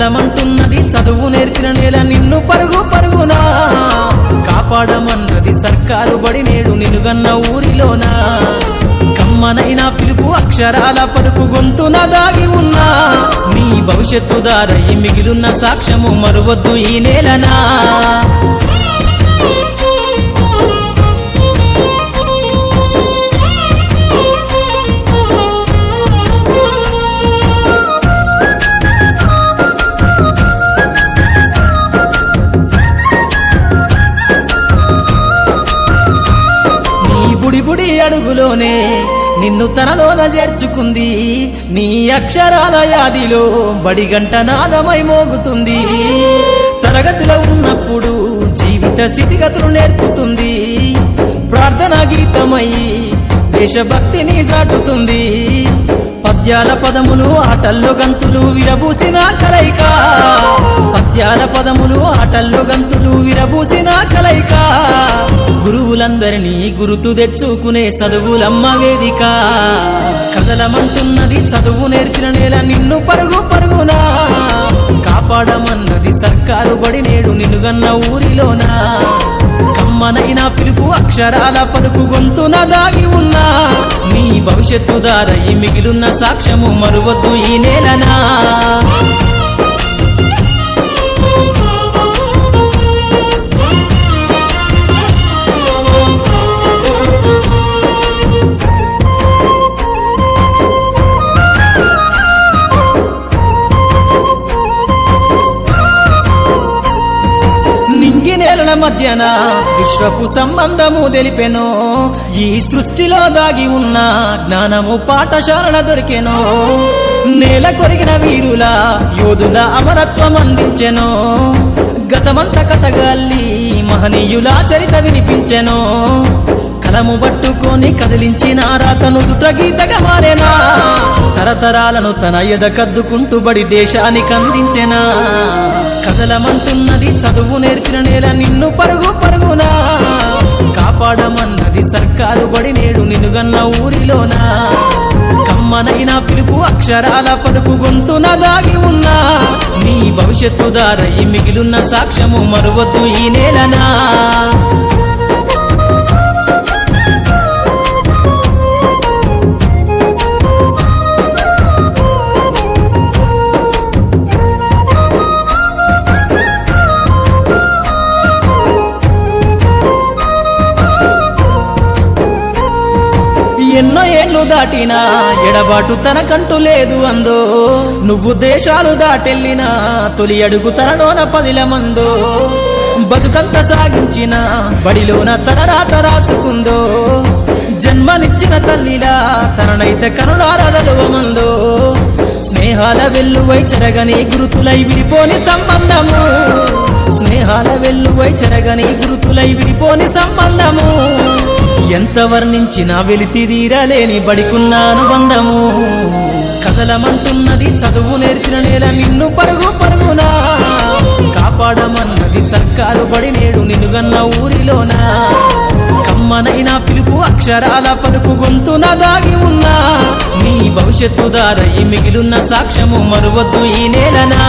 కదలమంటున్నది చదువు నేర్చిన నేల నిన్ను పరుగు పరుగునా కాపాడమన్నది సర్కారు బడి నేడు నిలుగన్న ఊరిలోనా కమ్మనైన పిలుపు అక్షరాల పలుకు గొంతున దాగి ఉన్నా నీ భవిష్యత్తు దారై మిగిలున్న సాక్ష్యము మరువద్దు ఈ నేలనా బుడి అడుగులోనే నిన్ను తనలోన చేర్చుకుంది నీ అక్షరాల యాదిలో బడిగంట నాదమై మోగుతుంది తరగతిలో ఉన్నప్పుడు జీవిత స్థితిగతులు నేర్పుతుంది ప్రార్థన గీతమై దేశభక్తిని చాటుతుంది పద్యాల పదములు ఆటల్లో గంతులు విరబూసిన కలయిక పద్యాల పదములు ఆటల్లో గంతులు విరబూసిన కలయిక గురువులందరినీ గురుతు తెచ్చుకునే చదువులమ్మ వేదిక కదలమంటున్నది చదువు నేర్చిన నేల నిన్ను పరుగు పరుగునా కాపాడమన్నది సర్కారు బడి నేడు నిలుగన్న ఊరిలోనా కమ్మనైన పిలుపు అక్షరాల పలుకు గొంతున దాగి ఉన్నా నీ భవిష్యత్తు దారై మిగిలున్న సాక్ష్యము మరువద్దు ఈ నేలనా నేలల మధ్యన విశ్వపు సంబంధము తెలిపెనో ఈ సృష్టిలో దాగి ఉన్న జ్ఞానము పాఠశాలల దొరికెనో నేల కొరిగిన వీరుల యోధుల అమరత్వం అందించెనో గతమంత కథగాల్లి మహనీయుల చరిత వినిపించెనో కలము పట్టుకొని కదిలించిన రాతను దుట గీతగా మారేనా తరతరాలను తన ఎదకద్దుకుంటూ బడి దేశానికి అందించెనా కదలమంటున్నది చదువు నేర్చిన నేల నిన్ను పరుగు పరుగునా కాపాడమన్నది సర్కారు బడి నేడు నిలుగన్న ఊరిలోనా కమ్మనైన పిలుపు అక్షరాల పలుకు గొంతున దాగి ఉన్నా నీ భవిష్యత్తు దారై మిగిలున్న సాక్ష్యము మరువద్దు ఈ నేలనా ఎన్నో ఏళ్ళు దాటినా ఎడబాటు తనకంటూ లేదు అందో నువ్వు దేశాలు దాటెళ్ళినా తొలి అడుగు తనలోన 10 మందో బతుకంత సాగించిన బడిలోన తన రాత రాసుకుందో జన్మనిచ్చిన తల్లిలా తననైతే కనులారదలువమందో స్నేహాల వెల్లువై చెరగని గురుతులై విడిపోని సంబంధము స్నేహాల వెల్లువై చెరగని గురుతులై విడిపోని సంబంధము ఎంత వర్ణించినా వెలితిరీరలేని బడికున్న అనుబంధము కదలమంటున్నది చదువు నేర్చిన నేల నిన్ను పరుగు పరుగునా కాపాడమన్నది సర్కారు బడి నేడు నిలుగన్న ఊరిలోనా కమ్మనైన పిలుపు అక్షరాల పలుకు గొంతున దాగి ఉన్నా నీ భవిష్యత్తు దారై మిగిలున్న సాక్ష్యము మరువద్దు ఈ నేలనా